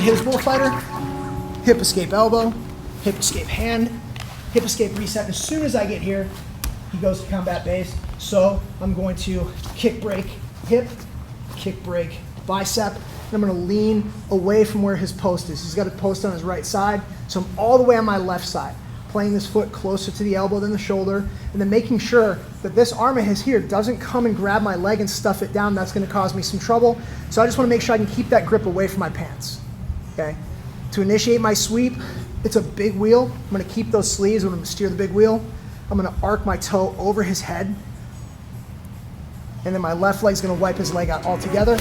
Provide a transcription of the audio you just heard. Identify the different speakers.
Speaker 1: hit his bullfighter, hip escape elbow, hip escape hand, hip escape reset. As soon as I get here, he goes to combat base. So I'm going to kick break hip, kick break bicep, and I'm going to lean away from where his post is. He's got a post on his right side, so I'm all the way on my left side, playing this foot closer to the elbow than the shoulder, and then making sure that this arm of his here doesn't come and grab my leg and stuff it down. That's going to cause me some trouble. So I just want to make sure I can keep that grip away from my pants. Okay. To initiate my sweep, it's a big wheel. I'm going to keep those sleeves. I'm going to steer the big wheel. I'm going to arc my toe over his head, and then my left leg's going to wipe his leg out altogether.